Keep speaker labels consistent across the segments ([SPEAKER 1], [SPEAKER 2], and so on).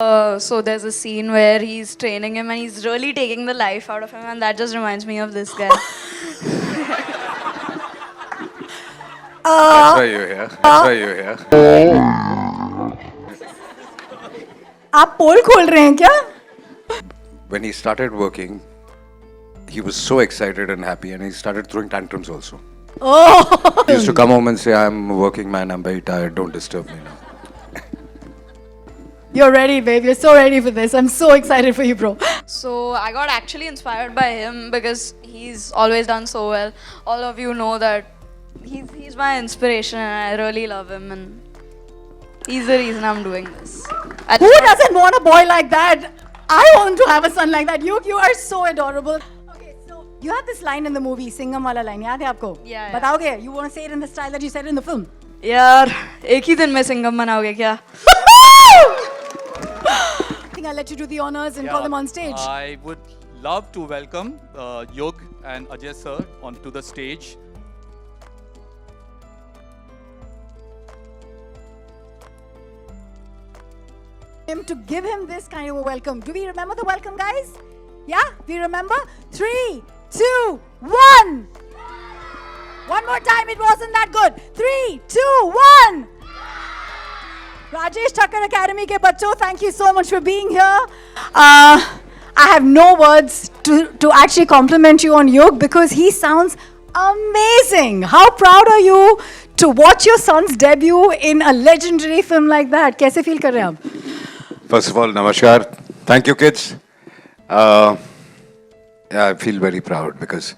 [SPEAKER 1] So there's a scene where he's training him and he's really taking the life out of him, and that just reminds me of this guy.
[SPEAKER 2] That's why you're here. That's why you're here.
[SPEAKER 3] आप पोल खोल रहे हैं क्या?
[SPEAKER 2] When he started working, he was so excited and happy, and he started throwing tantrums also.
[SPEAKER 3] Oh,
[SPEAKER 2] He used to come home and say, "I'm a working man. I'm very tired. Don't disturb me now."
[SPEAKER 3] you're ready, babe. You're so ready for this. I'm so excited for you, bro.
[SPEAKER 1] So I got actually inspired by him because he's always done so well. All of you know that he's my inspiration, and I really love him, and he's the reason I'm doing this.
[SPEAKER 3] Who doesn't want a boy like that? I want to have a son like that. You are so adorable. Okay, so you have this line in the movie, Singham wala line. याद है आपको?
[SPEAKER 1] Yeah.
[SPEAKER 3] बताओगे? You want to say it in the style that you said it in the film?
[SPEAKER 1] यार एक ही दिन में सिंघम बनाओगे क्या?
[SPEAKER 3] I think I'll let you do the honors and call them on stage.
[SPEAKER 4] I would love to welcome Yug and Ajay sir onto the stage.
[SPEAKER 3] To give him this kind of a welcome. Do we remember the welcome, guys? Yeah? We remember? 3, 2, 1. One more time. It wasn't that good. 3, 2, 1. Rajesh Thakkar Academy ke bachcho, thank you so much for being here. I have no words to actually compliment you on Yug because he sounds amazing. How proud are you to watch your son's debut in a legendary film like that? कैसे feel कर रहे हैं आप?
[SPEAKER 2] First of all, namaskar. Thank you, kids. Yeah, I feel very proud because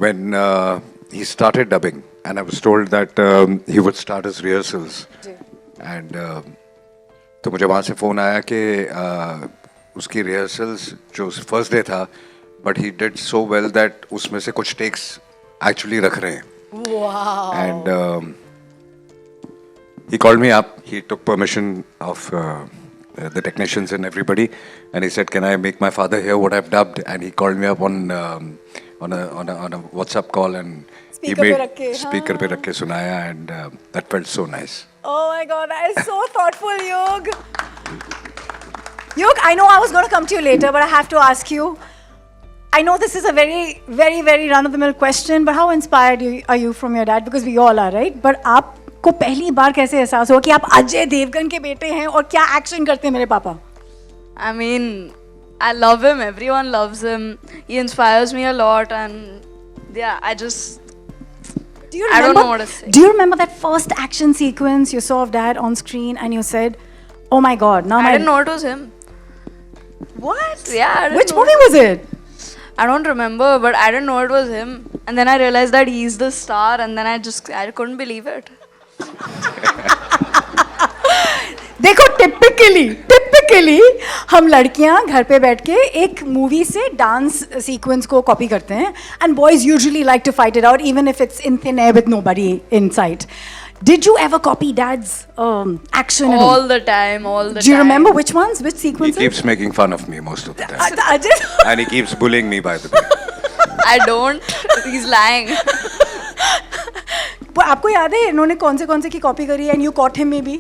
[SPEAKER 2] when he started dubbing, and I was told that he would start his rehearsals, and तो मुझे वहाँ से phone आया कि उसकी rehearsals जो first day था, but he did so well that उसमें से कुछ takes actually रख रहे हैं.
[SPEAKER 3] Wow.
[SPEAKER 2] And he called me up. He took permission of the technicians and everybody, and he said, "Can I make my father hear what I've dubbed?" And he called me up on a WhatsApp call, and
[SPEAKER 3] Speaker पे रख के,
[SPEAKER 2] speaker पे रख के सुनाया, and that felt so nice.
[SPEAKER 3] Oh my God, that is so thoughtful, Yug. Yug, I know I was going to come to you later, but I have to ask you. I know this is a very, very, very run-of-the-mill question, but how inspired are you from your dad? Because we all are, right? But आपको पहली बार कैसे एहसास हुआ कि आप अजय देवगन के बेटे हैं और क्या एक्शन करते हैं मेरे पापा?
[SPEAKER 1] I mean, I love him. Everyone loves him. He inspires me a lot, and yeah, I just
[SPEAKER 3] Do you
[SPEAKER 1] I don't
[SPEAKER 3] remember?
[SPEAKER 1] know what to say.
[SPEAKER 3] Do you remember that first action sequence you saw of dad on screen and you said, "Oh my God, now
[SPEAKER 1] I
[SPEAKER 3] my..."
[SPEAKER 1] didn't know it was him.
[SPEAKER 3] What?
[SPEAKER 1] Yeah, I didn't
[SPEAKER 3] Which
[SPEAKER 1] know.
[SPEAKER 3] movie was it?
[SPEAKER 1] I don't remember, but I didn't know it was him. And then I realized that he's the star, and then I couldn't believe it.
[SPEAKER 3] देखो typically हम लड़कियां घर पे बैठ के एक movie से dance sequence को कॉपी करते हैं and boys usually like to fight it out even if it's in thin air with nobody in sight. Did you ever copy dad's action?
[SPEAKER 1] All the time.
[SPEAKER 3] Do you remember which ones? Which
[SPEAKER 2] He
[SPEAKER 3] sequences?
[SPEAKER 2] keeps making fun of me most of the time,
[SPEAKER 3] Ajay,
[SPEAKER 2] and he keeps bullying me, by the way.
[SPEAKER 1] I don't. He's lying.
[SPEAKER 3] वो आपको याद है इन्होंने कौन से की copy करी and you caught him maybe?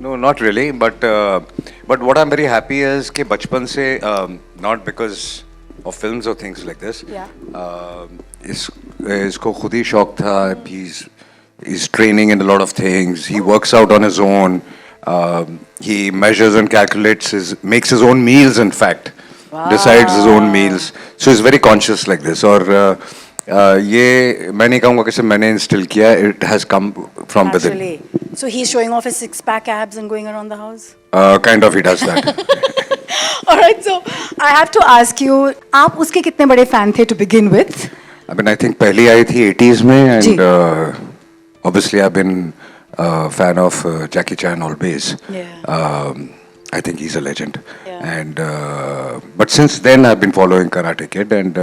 [SPEAKER 2] No, not really. But what I'm very happy is कि बचपन से not because of films or things like this.
[SPEAKER 3] Yeah.
[SPEAKER 2] इसको खुद ही शौक था. He's training in a lot of things. He works out on his own. He measures and calculates makes his own meals. In fact, decides his own meals. So he's very conscious like this. और ये मैं नहीं कहूँगा कि सिर्फ मैंने instill किया. It has come from within.
[SPEAKER 3] Naturally. So he's showing off his six-pack abs and going around the house?
[SPEAKER 2] Kind of, he does that.
[SPEAKER 3] Alright, so I have to ask you, आप उसके कितने बड़े fan थे to begin with?
[SPEAKER 2] I mean, I think पहली आई थी 80s में,
[SPEAKER 3] जी.
[SPEAKER 2] and obviously I've been a fan of Jackie Chan always.
[SPEAKER 3] Yeah.
[SPEAKER 2] I think he's a legend.
[SPEAKER 3] Yeah.
[SPEAKER 2] And but since then I've been following Karate Kid, and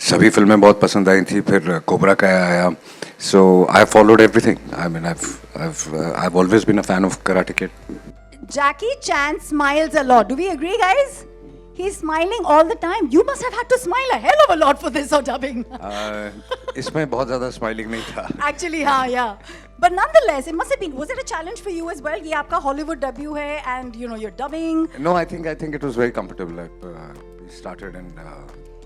[SPEAKER 2] सभी फिल्में बहुत पसंद आई थी. फिर cobra का आया. So I followed everything. I mean, I've always been a fan of Karate Kid.
[SPEAKER 3] Jackie Chan smiles a lot. Do we agree, guys? He's smiling all the time. You must have had to smile a hell of a lot for this or dubbing.
[SPEAKER 2] इसमें बहुत ज़्यादा smiling नहीं था.
[SPEAKER 3] Actually, yeah. But nonetheless, it must have been. Was it a challenge for you as well? ये आपका Hollywood debut है, and you're dubbing.
[SPEAKER 2] No, I think it was very comfortable. We started and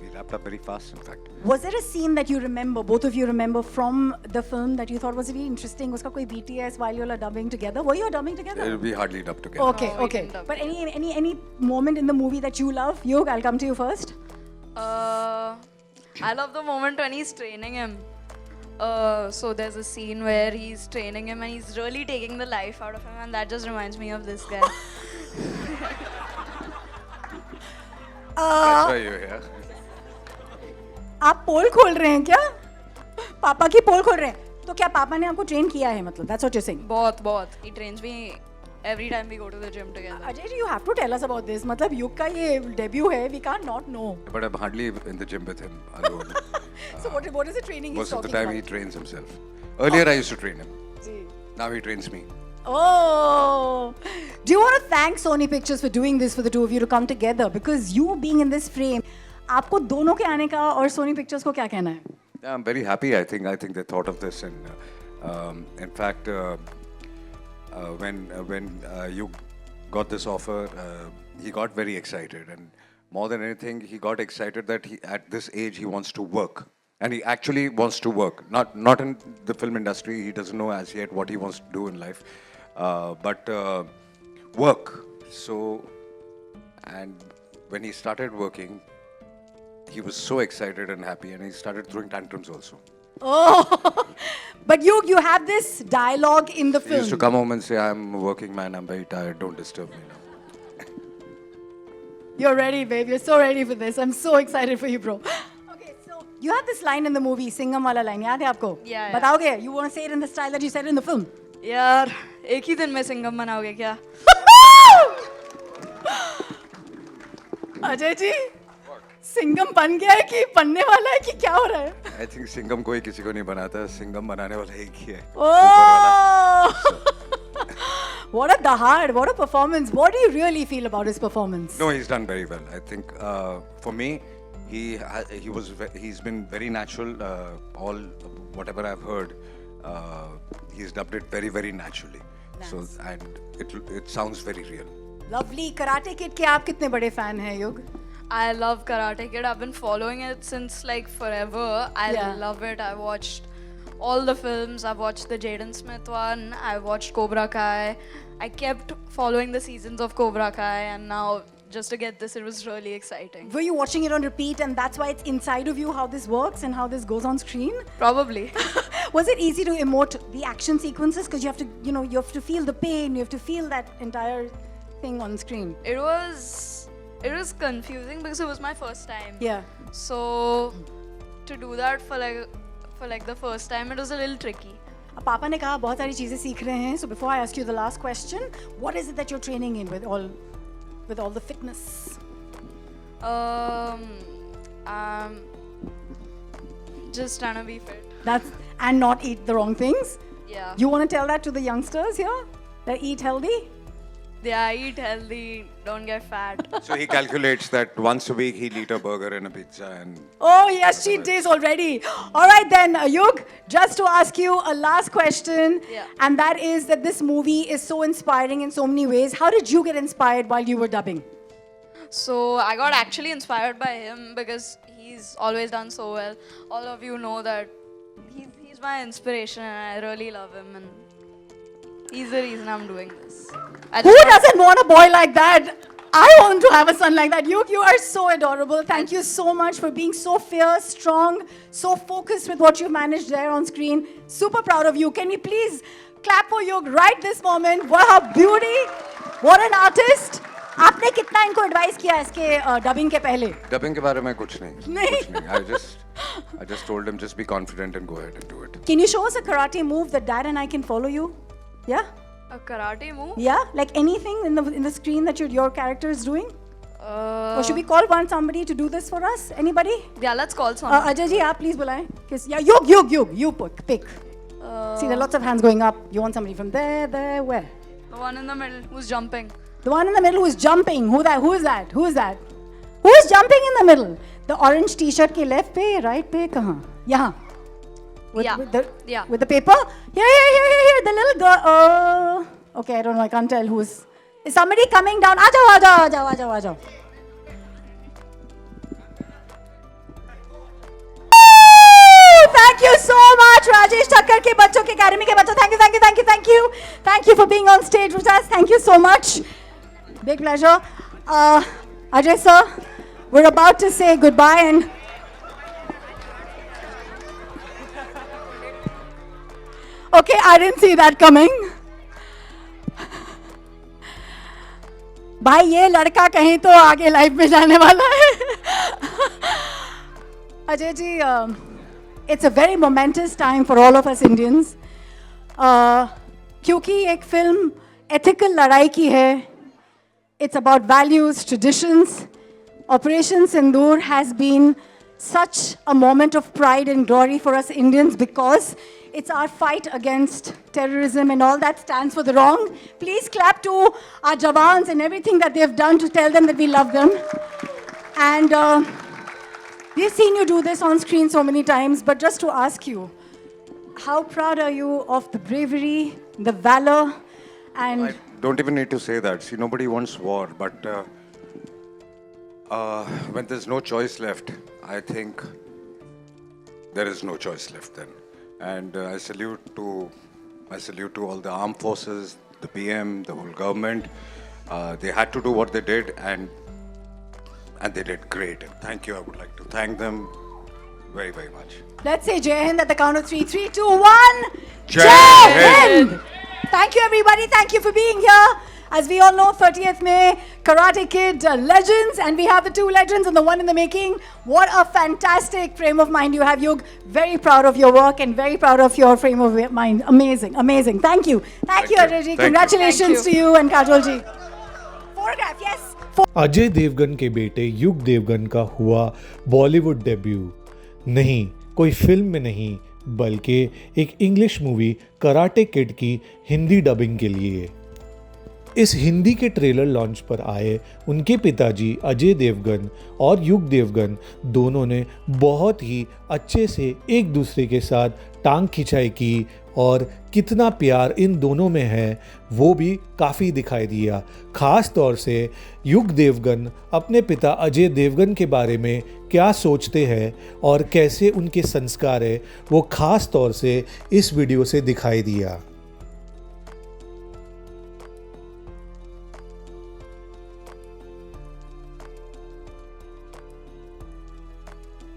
[SPEAKER 2] we wrapped up very fast, in fact.
[SPEAKER 3] Was there a scene that you remember, both of you remember from the film that you thought was really interesting? Was there any BTS while you all are dubbing together? Were you all dubbing together?
[SPEAKER 2] We hardly dubbed together.
[SPEAKER 3] Okay,
[SPEAKER 1] No, we
[SPEAKER 3] okay.
[SPEAKER 1] didn't dub
[SPEAKER 3] But any moment in the movie that you love? Yog, I'll come to you first.
[SPEAKER 1] I love the moment when he's training him. So there's a scene where he's training him and he's really taking the life out of him, and that just reminds me of this guy.
[SPEAKER 2] That's why you're here.
[SPEAKER 3] आप पोल खोल रहे हैं क्या? पापा की पोल खोल रहे हैं? तो क्या पापा ने आपको ट्रेन किया है मतलब? That's what you're saying.
[SPEAKER 1] बहुत. He trains me every time we go to the gym together.
[SPEAKER 3] Ajay ji, you have to tell us about this. मतलब युग का ये debut है. We can't not know.
[SPEAKER 2] But I'm hardly in the gym with him alone.
[SPEAKER 3] So what is the training he's
[SPEAKER 2] Most of the
[SPEAKER 3] talking
[SPEAKER 2] time he
[SPEAKER 3] about?
[SPEAKER 2] trains himself. Earlier I used to train him.
[SPEAKER 3] Ji.
[SPEAKER 2] Now he trains me.
[SPEAKER 3] Oh, do you want to thank Sony Pictures for doing this for the two of you to come together? Because you being in this frame, आपको दोनों के आने का और Sony Pictures को क्या कहना है?
[SPEAKER 2] Yeah, I'm very happy. I think they thought of this, and in fact, when you got this offer, he got very excited, and more than anything, he got excited that at this age he wants to work, and he actually wants to work. Not in the film industry. He doesn't know as yet what he wants to do in life, but work. So, and when he started working, he was so excited and happy, and he started throwing tantrums also.
[SPEAKER 3] Oh, but you have this dialogue in the
[SPEAKER 2] He
[SPEAKER 3] film.
[SPEAKER 2] used to come home and say, "I'm a working man. I'm very tired. Don't disturb me now."
[SPEAKER 3] You're ready, babe. You're so ready for this. I'm so excited for you, bro. Okay, so you have this line in the movie, Singham wala line. याद है आपको?
[SPEAKER 1] Yeah.
[SPEAKER 3] बताओगे? You want to say it in the style that you said it in the film?
[SPEAKER 1] यार एक ही दिन में सिंघम बनाओगे क्या?
[SPEAKER 3] अजय जी, सिंघम बन गया है कि बनने वाला है कि क्या हो रहा है?
[SPEAKER 2] I think Singham कोई किसी को नहीं बनाता. Singham बनाने वाला एक ही है.
[SPEAKER 3] Oh! What a dahad, what a performance. What do you really feel about his performance?
[SPEAKER 2] No, he's done very well. I think for me, he's been very natural. All whatever I've heard, he's dubbed it very, very naturally. So and it sounds very real.
[SPEAKER 3] Lovely. Karate Kid के आप कितने बड़े fan हैं युग?
[SPEAKER 1] I love Karate Kid. I've been following it since like forever. I
[SPEAKER 3] Yeah.
[SPEAKER 1] love it. I watched all the films. I've watched the Jaden Smith one. I watched Cobra Kai. I kept following the seasons of Cobra Kai, and now just to get this, it was really exciting.
[SPEAKER 3] Were you watching it on repeat and that's why it's inside of you how this works and how this goes on screen?
[SPEAKER 1] Probably.
[SPEAKER 3] Was it easy to emote the action sequences? Because you have to, you have to feel the pain, you have to feel that entire thing on screen.
[SPEAKER 1] It was confusing because it was my first time.
[SPEAKER 3] Yeah.
[SPEAKER 1] So to do that for like the first time, it was a little tricky.
[SPEAKER 3] अब पापा ने कहा बहुत सारी चीजें सीख रहे हैं. So before I ask you the last question, what is it that you're training in with all the fitness?
[SPEAKER 1] Just trying to be fit.
[SPEAKER 3] And not eat the wrong things.
[SPEAKER 1] Yeah.
[SPEAKER 3] You want to tell that to the youngsters here? That eat healthy?
[SPEAKER 1] Yeah, eat healthy, don't get fat.
[SPEAKER 2] So he calculates that once a week he'll eat a burger and a pizza, and
[SPEAKER 3] Oh, yes, cheat days already. All right, then, Yug, just to ask you a last question.
[SPEAKER 1] Yeah.
[SPEAKER 3] And that is that this movie is so inspiring in so many ways. How did you get inspired while you were dubbing?
[SPEAKER 1] So I got actually inspired by him because he's always done so well. All of you know that he's my inspiration, and I really love him, and he's the reason I'm doing this.
[SPEAKER 3] Who doesn't want a boy like that? I want to have a son like that. You are so adorable. Thank you so much for being so fierce, strong, so focused with what you've managed there on screen. Super proud of you. Can we please clap for Yug right this moment? What a beauty. What an artist. आपने कितना इनको advice किया इसके dubbing के पहले?
[SPEAKER 2] dubbing के बारे में कुछ नहीं.
[SPEAKER 3] नहीं.
[SPEAKER 2] कुछ नहीं. I just told him just be confident and go ahead and do it.
[SPEAKER 3] Can you show us a karate move that Dad and I can follow you? Yeah?
[SPEAKER 1] A karate move?
[SPEAKER 3] Yeah? Like anything in the screen that your character is doing? Or should we call somebody to do this for us? Anybody?
[SPEAKER 1] Yeah, let's call someone.
[SPEAKER 3] Ajay ji, आप please बुलाएं. Yeah, Yug, you pick. See, there are lots of hands going up. You want somebody from there, where?
[SPEAKER 1] The one in the middle who's jumping.
[SPEAKER 3] The one in the middle who is jumping. Who is that? Who is jumping in the middle? The orange t-shirt ke left pe, right pe, kahan? Yahan.
[SPEAKER 1] Yeah. Yeah.
[SPEAKER 3] With the paper? Here. The little girl. Okay, I don't know. I can't tell who's. Is somebody coming down? Aajao. Thank you so much, Rajesh Thakkar ke bachcho ke academy ke bachcho. Thank you. Thank you for being on stage with us. Thank you so much. Big pleasure. Ajay sir, we're about to say goodbye and okay, I didn't see that coming. भाई ये लड़का कहीं तो आगे life में जाने वाला है. Ajay ji, it's a very momentous time for all of us Indians. क्योंकि एक फिल्म ethical लड़ाई की है. It's about values, traditions. Operation Sindoor has been such a moment of pride and glory for us Indians because it's our fight against terrorism and all that stands for the wrong. Please clap to our Jawans and everything that they've done to tell them that we love them. And we've seen you do this on screen so many times, but just to ask you, how proud are you of the bravery, the valor, and...
[SPEAKER 2] I don't even need to say that. See, nobody wants war, but when there's no choice left, I think there is no choice left then. And I salute to all the armed forces, the PM, the whole government. They had to do what they did, and they did great. And thank you. I would like to thank them very, very much.
[SPEAKER 3] Let's say Jai Hind at the count of 3. 3, 2, 1.
[SPEAKER 2] Jai Hind!
[SPEAKER 3] Thank you, everybody. Thank you for being here. As we all know, 30th May, Karate Kid legends, and we have the two legends and the one in the making. What a fantastic frame of mind you have, Yug. Very proud of your work and very proud of your frame of mind. Amazing. Thank you. Thank you, Ajay ji. Congratulations to you and Kajol ji. Photograph, yes.
[SPEAKER 5] Ajay Devgan के बेटे युग देवगन का हुआ Bollywood debut. नहीं, कोई film में नहीं, बल्कि एक इंग्लिश मूवी कराटे किड की हिंदी डबिंग के लिए. इस हिंदी के ट्रेलर लॉन्च पर आए उनके पिताजी अजय देवगन और युग देवगन दोनों ने बहुत ही अच्छे से एक दूसरे के साथ टांग खिंचाई की और कितना प्यार इन दोनों में है वो भी काफ़ी दिखाई दिया. ख़ास तौर से युग देवगन अपने पिता अजय देवगन के बारे में क्या सोचते हैं और कैसे उनके संस्कार है वो ख़ास तौर से इस वीडियो से दिखाई दिया.